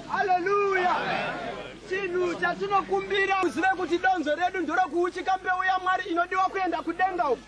Hallelujah. Chinhu chatinokumbira kuzive kuti donzo redu ndiro kuuchika mbeu yaMwari inodiwa kuenda kudenga uku.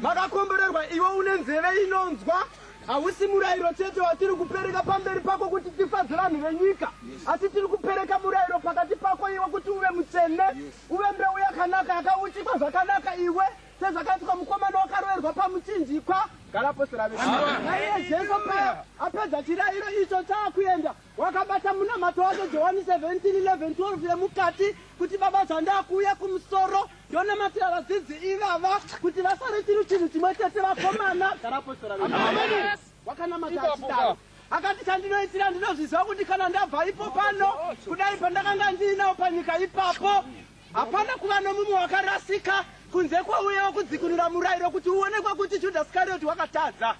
Makakomborerwa iwe une nzeve inonzwa. Hausi murayiro chete watiri kupereka pamberi pako kuti tifadze vanhu venyika. Asi tiri kupereka murayiro pakati pako iwe kuti uve mutsvene, uve mbeu yakanaka yakauchikwa zvakanaka iwe. Sezvakaitwa mukomana wakaroverwa pamuchinjikwa. Garapostora vedu. Naiye Jesu paya apedza chirayiro icho chaakuenda. Wakabata munamato wake Johani 17:11-12 yemukati kuti baba zvandakuuya kumusoro ndonamatira vadzidzi ivava kuti vasare chiri chinhu chimwe chete vakomana. Garapostora vedu. Wakanamata achidaro. Akati chandinoitira ndinozviziva kuti kana ndabva ipo pano kudai pandakanga ndinawo panyika ipapo hapana kuva nomumwe wakarasika kunze kwauyewo kudzikunura murayiro kuti uonekwa kuti Judas Iscariot wakatadza.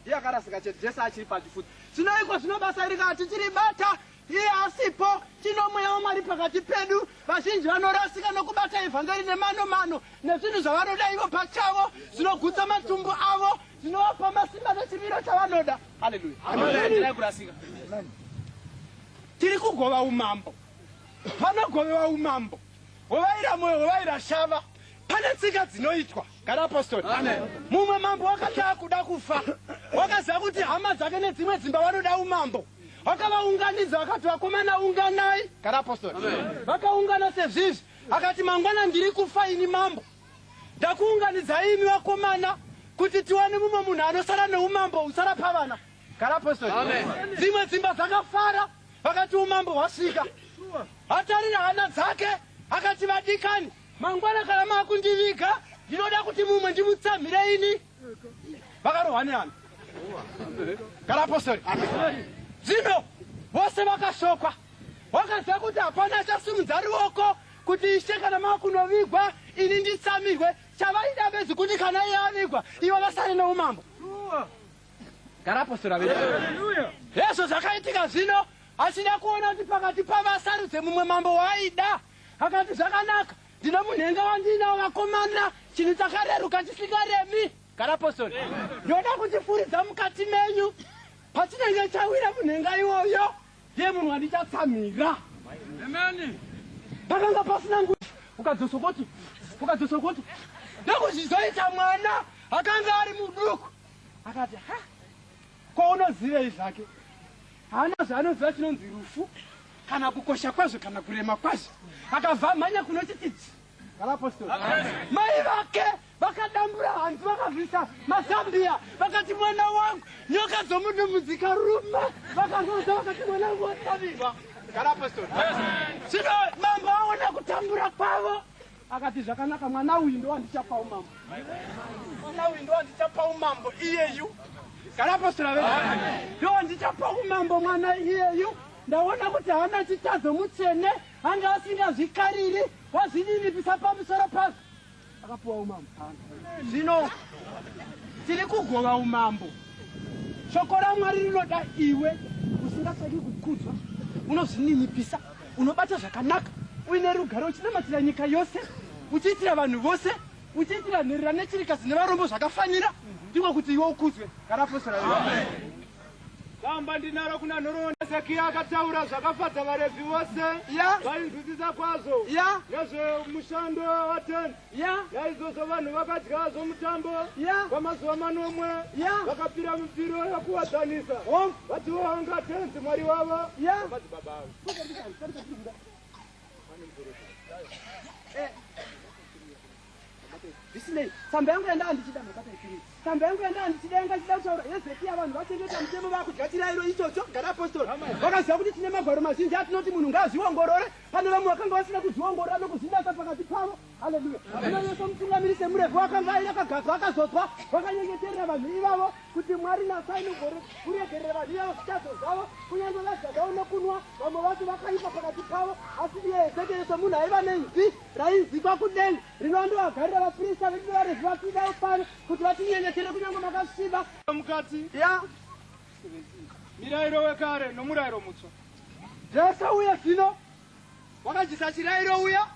Iye akarasika chete, Jesu achiri pachifuta. Zvino iko zvino basa rika tichiribata iye asipo tino mweya waMwari pakati pedu. Vazhinji vanorasika nokubata evhangeri nemano nezvinhu zvavanoda ivo pachavo zvinogutsa matumbu avo zvinovapa masimba nechimiro chavanoda. Haleluya. Amen. Tiri kugova umambo. Panogovewa umambo. Hovaira moyo, hovaira shava. Pane tsika dzinoitwa. Garapostori. Mumwe mambo wakati akuda kufa, wakaziva kuti hama dzake nedzimwe dzimba vanoda umambo. Wakavaunganidza vakati vakomana unganai. Garapostori. Vakaungana sezvizvi. Akati mangwana ndiri kufa ini mambo. Ndakuunganidza imi vakomana kuti tiwane mumwe munhu anosara neumambo usara pavana. Garapostori. Dzimwe dzimba dzakafara vakati umambo hwasvika. Atarira hana dzake akati vadikani mangwana kana makundiviga ndinoda kuti mumwe ndimutsamhire ini. Vakarohwa nehana. Garapostori. Zvino vose vakashokwa. Wakaziva kuti hapana achasimudza ruoko kuti Ishe kana makunovigwa ini nditsamirwe. Chavaida bedzi kuti kana iye avigwa ivo vasare neumambo. Garapostori vedu. Hezvo zvakaitika zvino achida kuona kuti pakati pavasarudze mumwe mambo waaida. Akati zvakanaka ndino munhenga wandinawo vakomana chinhu chakareruka chisingaremi. Garapostori. Ndoda kuchifuridza mukati menyu pachinenge chawira munhenga iwoyo ndiye munhu wandichatsamhira. Amen. Pakanga pasina nguti ukadzosokoti ndokuzvizoita mwana akanga ari muduku akati kwaunozivei zvake haana zvaanoziva chinonzi rufu kana kukosha kwazvo kana kurema kwazvo akabva mhanya kunochitidzi. Garapostori. Mai vake vakadambura hanzi vakabvisa mazambia vakati mwana wangu nyoka dzomunhu dzikaruma vakangoza vakati mwana wangu wasavirwa. Garapostori. Zvino mambo aona kutambura kwavo akati zvakanaka mwana uyu ndo wandichapa umambo. Mwana uyu ndo wandichapa umambo iyeyu. Garapostori. Ndo wandichapa umambo mwana iyeyu. Ndaona kuti hana chitadzo mutsvene anga asingazvikariri wazvininipisa pamusoro pazvo akapuwa umambo. Zvino tiri kugova umambo. Shoko raMwari rinoda iwe usingasadi kukudzwa, unozvininipisa, unobata zvakanaka, uine rugare uchinamatira nyika yose, uchiitira vanhu vose, uchiitira nherera nechirikadzi nevarombo zvakafanira, ndiko kuti iwe ukudzwe. Garapostori. Kamba ndinaro kuna nhoroondo Hezekia akataura zvakafadza vaRevhi vose vainzwisisa kwazvo nezvemushando waTende. Naizvozvo vanhu vakadya zvomutambo kwamazuva manomwe vakapira mipiro yokuwadzanisa vati vovanga tenzi mwari wavo namadzibaba avo. Zvisinei tsamba yangu yanda handichida makapaikiri tsamba yangu yanda handichidenga chida kutaura Hezekia vanhu vachengeta mutemo vakudya chirayiro ichocho. Garapostori. Vakaziva kuti tine magwaro mazhinji atinoti munhu ngaazviongorore. Pane vamwe vakanga vasina kuzviongorora nokuzvinasa pakati pavo. Haleluya. Zvino mutungamiri semuRevhi wakanga akagadzwa akazodzwa vakanyengeterera vanhu ivavo kuti Mwari nasai mugore kuregerera vanhu ivavo zvitadzo zvavo kunyange vadyagawo nokunwa vamwe vacho vakaipa pakati pavo. Asi iye Hezekia somunhu aiva nenzwi rainzikwa kudenga rinoandovagarira vaprista vedu vaRevhi vachidawo pano kuti vatinyengetere kunyange makasviba mukati mirayiro wekare nomurayiro mutsva. Jesu uye zvino wakajisa chirairo uya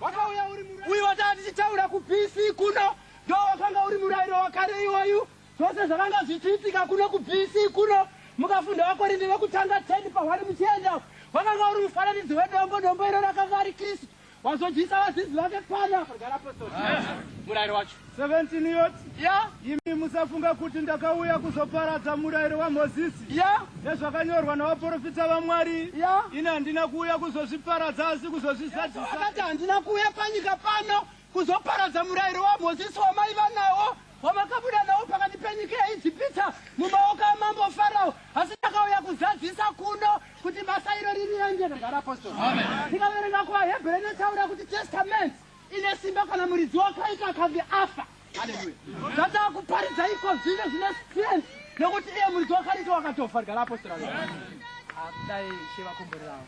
wakauya uri murairo uyu watati tichitaura kubc kuno ndo wakanga uri murairo wakare iwoyu zvose zvakanga zvichiitika kuno kubc kuno mukafunda vakorinde vekutanga 10 pahwari muchienda wakanga uri mufananidzo wedombo iro rakanga ari kristu wazodyisa vadzidzi vake pana murairo wacho 17 yoti imi musafunga kuti ndakauya kuzoparadza murairo waMozisi nezvakanyorwa navaprofita vaMwari. Ine handina kuuya kuzozviparadza asi kuzozvizadzisa. Akati handina kuuya panyika pano kuzoparadza murairo waMozisi wamaiva nawo wamakabuda nawo pakati penyika yeIjipita mumaoko amambo Farao, asi ndakauya kuzadzisa kuno kuti basa iro ririende. Apostoli. Tikaverenga kuvaHebheru inotaura kuti testament ine simba kana muridzi wakaita akange afa. Haleluya. Zvataa kuparidza iko zvino zvine strength nekuti iye muridzi wakaita wakatofa. Apostoli. Dai shiva kumburirawo.